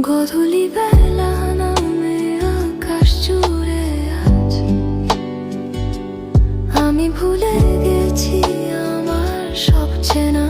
গধূলি বেলা নামে আকাশ জুড়ে আজ আমি ভুলে গেছি আমার সব চেনা